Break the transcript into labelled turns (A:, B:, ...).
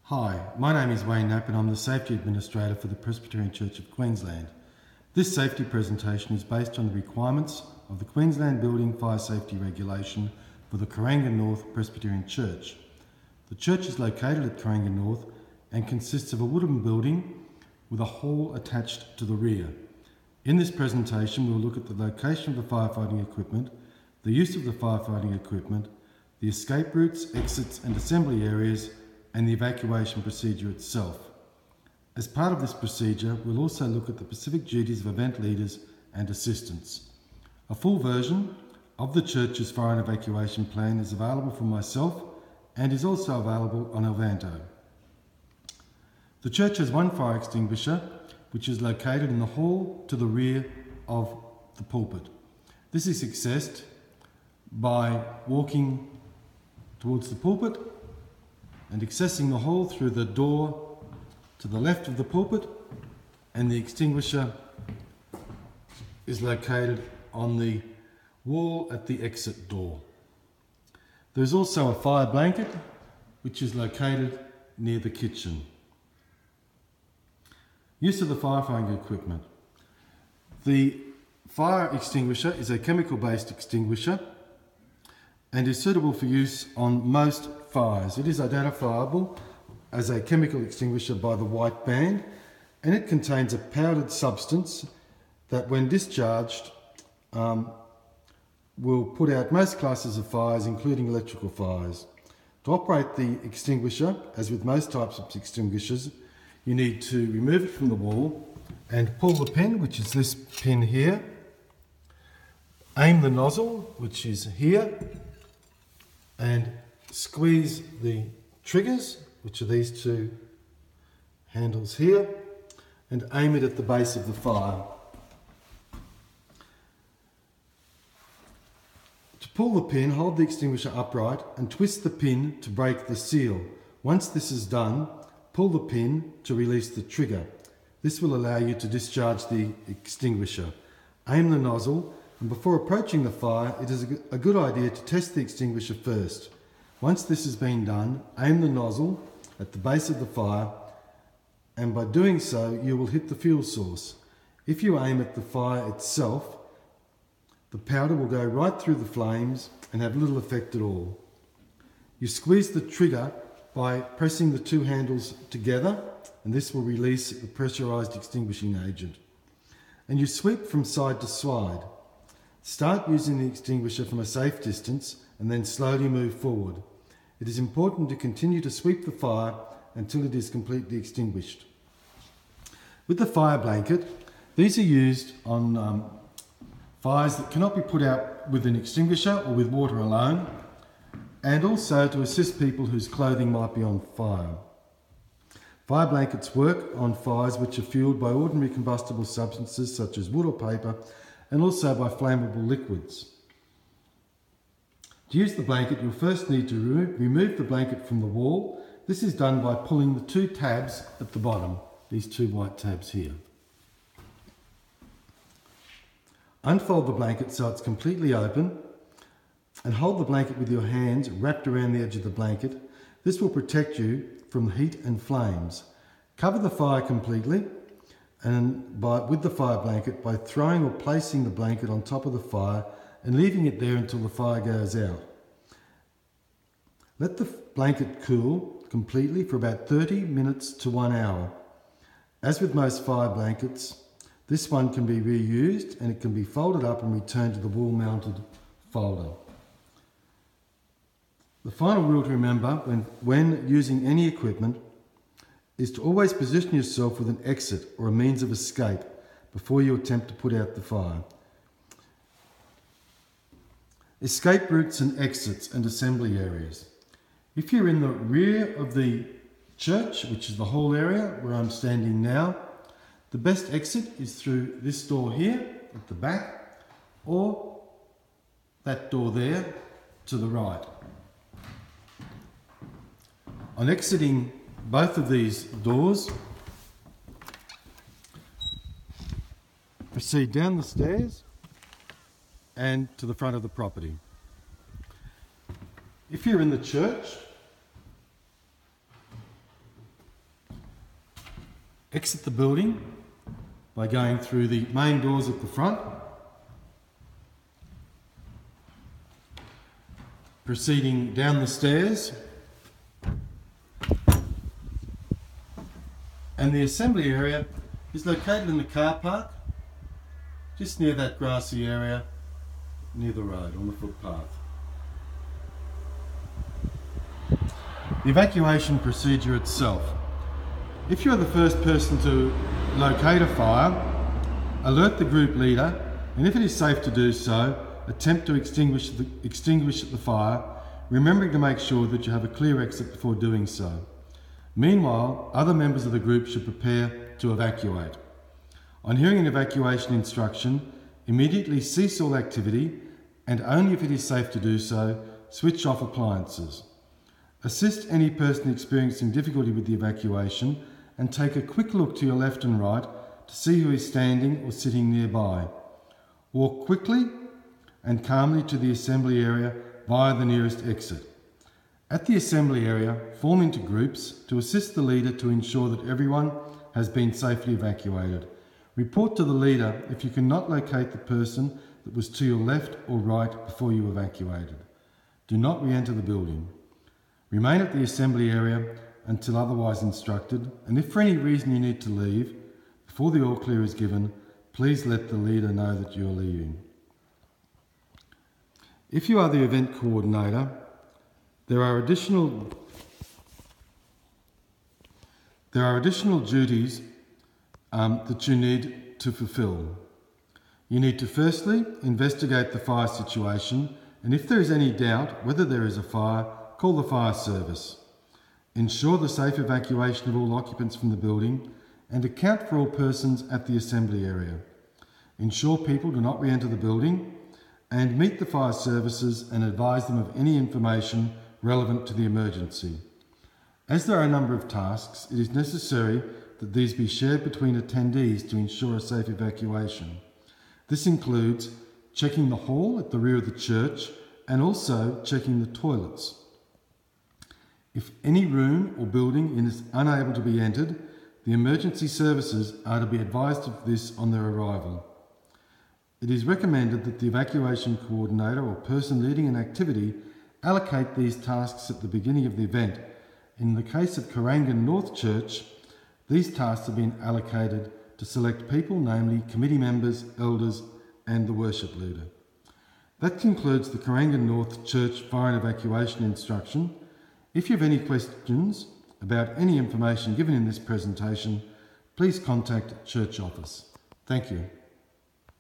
A: Hi, my name is Wayne Knapp and I'm the Safety Administrator for the Presbyterian Church of Queensland. This safety presentation is based on the requirements of the Queensland Building Fire Safety Regulation for the Cooranga North Presbyterian Church. The church is located at Cooranga North and consists of a wooden building with a hall attached to the rear. In this presentation, we'll look at the location of the firefighting equipment, the use of the firefighting equipment, the escape routes, exits and assembly areas, and the evacuation procedure itself. As part of this procedure, we'll also look at the specific duties of event leaders and assistants. A full version of the church's fire and evacuation plan is available from myself and is also available on Elvanto. The church has one fire extinguisher, which is located in the hall to the rear of the pulpit. This is accessed by walking towards the pulpit and accessing the hall through the door to the left of the pulpit, and the extinguisher is located on the wall at the exit door. There's also a fire blanket which is located near the kitchen. Use of the firefighting equipment. The fire extinguisher is a chemical-based extinguisher and is suitable for use on most fires. It is identifiable as a chemical extinguisher by the white band, and it contains a powdered substance that, when discharged, will put out most classes of fires, including electrical fires. To operate the extinguisher, as with most types of extinguishers, you need to remove it from the wall and pull the pin, which is this pin here, aim the nozzle, which is here, and squeeze the triggers, which are these two handles here, and aim it at the base of the fire. To pull the pin, hold the extinguisher upright and twist the pin to break the seal. Once this is done, pull the pin to release the trigger. This will allow you to discharge the extinguisher. Aim the nozzle, and before approaching the fire, it is a good idea to test the extinguisher first. Once this has been done, aim the nozzle at the base of the fire, and by doing so, you will hit the fuel source. If you aim at the fire itself, the powder will go right through the flames and have little effect at all. You squeeze the trigger by pressing the two handles together, and this will release the pressurized extinguishing agent. And you sweep from side to side. Start using the extinguisher from a safe distance and then slowly move forward. It is important to continue to sweep the fire until it is completely extinguished. With the fire blanket, these are used on fires that cannot be put out with an extinguisher or with water alone, and also to assist people whose clothing might be on fire. Fire blankets work on fires which are fueled by ordinary combustible substances such as wood or paper, and also by flammable liquids. To use the blanket, you'll first need to remove the blanket from the wall. This is done by pulling the two tabs at the bottom, these two white tabs here. Unfold the blanket so it's completely open, and hold the blanket with your hands wrapped around the edge of the blanket. This will protect you from heat and flames. Cover the fire completely with the fire blanket by throwing or placing the blanket on top of the fire and leaving it there until the fire goes out. Let the blanket cool completely for about 30 minutes to 1 hour. As with most fire blankets, this one can be reused, and it can be folded up and returned to the wall-mounted folder. The final rule to remember when using any equipment is to always position yourself with an exit or a means of escape before you attempt to put out the fire. Escape routes and exits and assembly areas. If you're in the rear of the church, which is the hall area where I'm standing now, the best exit is through this door here at the back, or that door there to the right. On exiting both of these doors, proceed down the stairs and to the front of the property. If you're in the church, Exit the building by going through the main doors at the front, proceeding down the stairs, and the assembly area is located in the car park, just near that grassy area, near the road, on the footpath. The evacuation procedure itself. If you're the first person to locate a fire, alert the group leader, and if it is safe to do so, attempt to extinguish the fire, remembering to make sure that you have a clear exit before doing so. Meanwhile, other members of the group should prepare to evacuate. On hearing an evacuation instruction, immediately cease all activity, and only if it is safe to do so, switch off appliances. Assist any person experiencing difficulty with the evacuation and take a quick look to your left and right to see who is standing or sitting nearby. Walk quickly and calmly to the assembly area via the nearest exit. At the assembly area, form into groups to assist the leader to ensure that everyone has been safely evacuated. Report to the leader if you cannot locate the person that was to your left or right before you evacuated. Do not re-enter the building. Remain at the assembly area until otherwise instructed, and if for any reason you need to leave, before the all clear is given, please let the leader know that you're leaving. If you are the event coordinator, there are additional duties that you need to fulfill. You need to firstly investigate the fire situation, and if there is any doubt whether there is a fire, call the fire service. Ensure the safe evacuation of all occupants from the building and account for all persons at the assembly area. Ensure people do not re-enter the building and meet the fire services and advise them of any information relevant to the emergency. As there are a number of tasks, it is necessary that these be shared between attendees to ensure a safe evacuation. This includes checking the hall at the rear of the church and also checking the toilets. If any room or building is unable to be entered, the emergency services are to be advised of this on their arrival. It is recommended that the evacuation coordinator or person leading an activity allocate these tasks at the beginning of the event. In the case of Cooranga North Church, these tasks have been allocated to select people, namely committee members, elders, and the worship leader. That concludes the Cooranga North Church fire and evacuation instruction. If you have any questions about any information given in this presentation, please contact Church Office. Thank you.